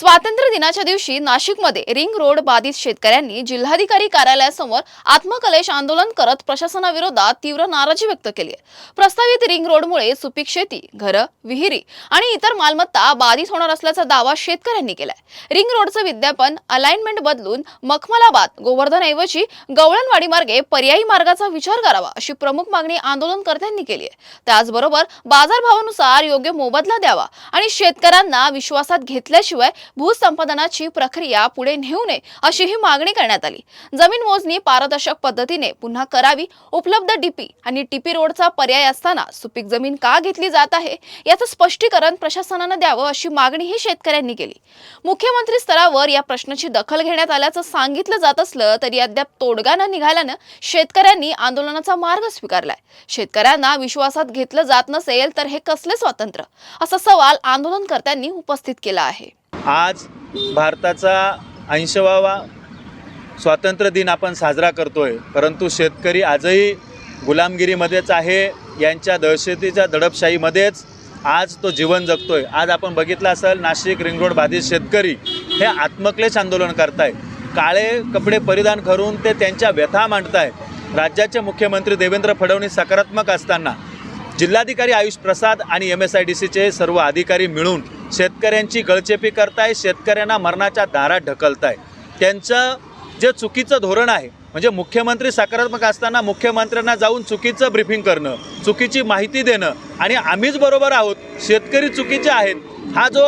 स्वातंत्र्य दिनाच्या दिवशी नाशिकमध्ये रिंग रोड बाधित शेतकऱ्यांनी जिल्हाधिकारी कार्यालयासमोर आत्मकलेश आंदोलन करत प्रशासनाविरोधात तीव्र नाराजी व्यक्त केली आहे। प्रस्तावित रिंग रोडमुळे सुपीक शेती, घरं, विहिरी आणि इतर मालमत्ता बाधित होणार असल्याचा दावा शेतकऱ्यांनी केलाय। रिंग रोडचं विज्ञापन अलाइनमेंट बदलून मखमलाबाद गोवर्धनऐवजी गवळणवाडी मार्गे पर्यायी मार्गाचा विचार करावा अशी प्रमुख मागणी आंदोलनकर्त्यांनी केली आहे। त्याचबरोबर बाजारभावानुसार योग्य मोबदला द्यावा आणि शेतकऱ्यांना विश्वासात घेतल्याशिवाय भूसंपादनाची प्रक्रिया पुढे नेऊ नये अशीही मागणी करण्यात आली। जमीन मोजणी पारदर्शक पद्धतीने पुन्हा करावी, उपलब्ध डीपी आणि टीपी रोडचा पर्याय असताना सुपीक जमीन का घेतली जात आहे याचं स्पष्टीकरण प्रशासनाने द्यावं अशी मागणीही शेतकऱ्यांनी केली। मुख्यमंत्री स्तरावर या प्रश्नाची दखल घेण्यात आल्याचं सांगितलं जात असलं तरी अद्याप तोडगा न निघाल्यानं शेतकऱ्यांनी आंदोलनाचा मार्ग स्वीकारलाय। शेतकऱ्यांना विश्वासात घेतलं जात नसेल तर हे कसले स्वातंत्र्य असा सवाल आंदोलनकर्त्यांनी उपस्थित केला आहे। आज भारताचा 80वा स्वातंत्र्य दिन आपण साजरा करतोय, परंतु शेतकरी आजही गुलामगिरीमध्येच आहे। यांच्या दहशतीच्या दडपशाहीमध्येच आज तो जीवन जगतोय। आज आपण बघितलं असेल, नाशिक रिंग रोड बाधित शेतकरी हे आत्मक्लेश आंदोलन करताय। काळे कपडे परिधान करून ते त्यांच्या व्यथा मांडताय। राज्याचे मुख्यमंत्री देवेंद्र फडणवीस सकारात्मक असताना जिल्हाधिकारी आयुष प्रसाद आणि MSIDCचे सर्व अधिकारी मिळून शेतकऱ्यांची गळचेपी करताय, शेतकऱ्यांना मरणाच्या दारात ढकलताय। त्यांचं जे चुकीचं धोरण आहे, म्हणजे मुख्यमंत्री सकारात्मक असताना मुख्यमंत्र्यांना जाऊन चुकीचं ब्रीफिंग करणं, चुकीची माहिती देणं आणि आम्हीच बरोबर आहोत, शेतकरी चुकीचे आहेत, हा जो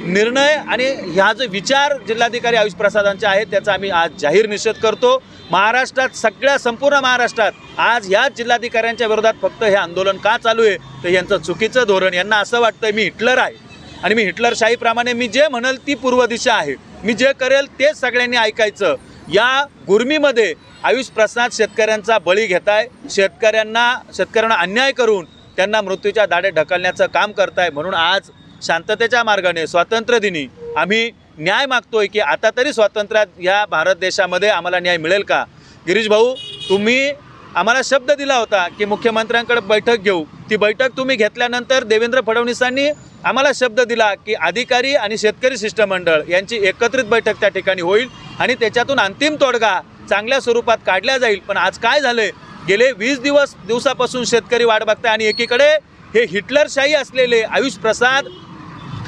निर्णय आणि ह्या जो विचार जिल्हाधिकारी आयुष प्रसादांचे आहेत त्याचा आम्ही आज जाहीर निषेध करतो। महाराष्ट्रात, संपूर्ण महाराष्ट्रात आज ह्या जिल्हाधिकाऱ्यांच्या विरोधात फक्त हे आंदोलन का चालू आहे तर यांचं चुकीचं धोरण। यांना असं वाटतं मी हिटलर आहे आणि मी हिटलरशाहीप्रमाणे मी जे म्हणेल ती पूर्व दिशा आहे, मी जे करेल तेच सगळ्यांनी ऐकायचं। या गुरमीमध्ये आयुष प्रसाद शेतकऱ्यांचा बळी घेताय, शेतकऱ्यांना अन्याय करून त्यांना मृत्यूच्या दाढे ढकलण्याचं काम करताय। म्हणून आज शांततेच्या मार्गाने स्वातंत्र्य दिनी आम्ही न्याय मागतोय की आता तरी स्वातंत्र्यात या भारत देशामध्ये आम्हाला न्याय मिळेल का। गिरीश भाऊ, तुम्ही आम्हाला शब्द दिला होता की मुख्यमंत्र्यांकडे बैठक घेऊ, ती बैठक तुम्ही घेतल्यानंतर देवेंद्र फडणवीसांनी आम्हाला शब्द दिला की अधिकारी आणि शेतकरी शिष्टमंडळ यांची एकत्रित बैठक त्या ठिकाणी होईल आणि त्याच्यातून अंतिम तोडगा चांगल्या स्वरूपात काढला जाईल। पण आज काय झाले, गेले 20 दिवसापासून शेतकरी वाट बघताय आणि एकीकडे हे हिटलरशाही असलेले आयुष प्रसाद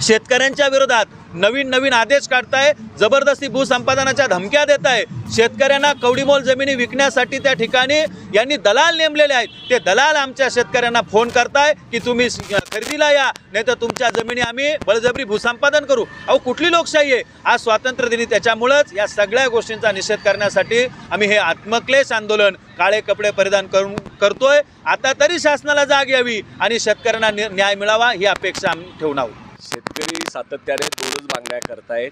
शेतकऱ्यांच्या विरोधात नवीन आदेश काढताय, जबरदस्ती भूसंपादनाच्या धमक्या देत आहे। शेतकऱ्यांना कवडीमोल जमिनी विकण्यासाठी त्या ठिकाणी यांनी दलाल नेमलेले आहेत। ते दलाल आमच्या शेतकऱ्यांना फोन करताय की तुम्ही खरेदीला या, नाही तर तुमच्या जमिनी आम्ही बळजबरी भूसंपादन करू। अहो, कुठली लोकशाही आहे आज स्वातंत्र्य दिनी? त्याच्यामुळेच या सगळ्या गोष्टींचा निषेध करण्यासाठी आम्ही हे आत्मक्लेश आंदोलन काळे कपडे परिधान करून करतोय। आता तरी शासनाला जाग यावी आणि शेतकऱ्यांना न्याय मिळावा ही अपेक्षा आम्ही ठेवून आहोत। शेतकरी सातत्याने दोनच मागण्या करतायत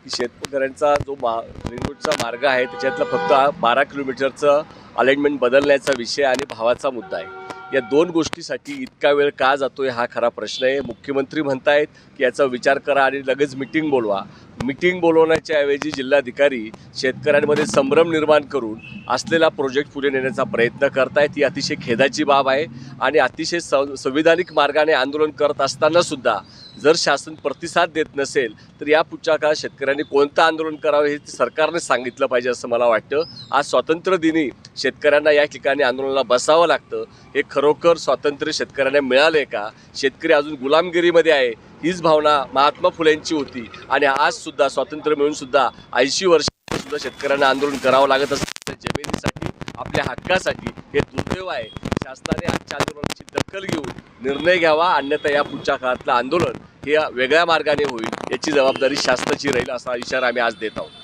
की शेतकऱ्यांचा जो रिंग रोडचा मार्ग आहे त्याच्यातला फक्त 12 किलोमीटरचं अलाइनमेंट बदलण्याचा विषय आणि भावाचा मुद्दा आहे। या दोन गोष्टीसाठी इतका वेळ का जातोय हा खरा प्रश्न आहे। मुख्यमंत्री म्हणतायत की याचा विचार करा आणि लगेच मिटिंग बोलवा। मिटिंग बोलवण्याच्या ऐवजी जिल्हाधिकारी शेतकऱ्यांमध्ये संभ्रम निर्माण करून असलेला प्रोजेक्ट पुढे नेण्याचा प्रयत्न करतायत। ही अतिशय खेदाची बाब आहे आणि अतिशय संविधानिक मार्गाने आंदोलन करत असताना सुद्धा जर शासन प्रतिसाद देत नसेल तर या पुढच्या काळात शेतकऱ्यांनी कोणतं आंदोलन करावं हे सरकारने सांगितलं पाहिजे असं मला वाटतं। आज स्वातंत्र्य दिनी शेतकऱ्यांना या ठिकाणी आंदोलनाला बसावं लागतं। हे खरोखर स्वातंत्र्य शेतकऱ्यांना मिळाले का? शेतकरी अजून गुलामगिरीमध्ये आहे, हीच भावना महात्मा फुलेंची होती आणि आज सुद्धा स्वातंत्र्य मिळून सुद्धा 80 वर्षांनी सुद्धा शेतकऱ्यांना आंदोलन करावं लागत असतं जमिनीसाठी, आपल्या हक्कासाठी। हे दुर्दैव आहे। शासनाने आजच्या आंदोलनाची दखल घेऊन निर्णय घ्यावा, अन्यथा या पुढच्या काळातलं आंदोलन हे वेगळ्या मार्गाने होईल याची जबाबदारी शासनाची राहील असा इशारा आम्ही आज देत आहोत।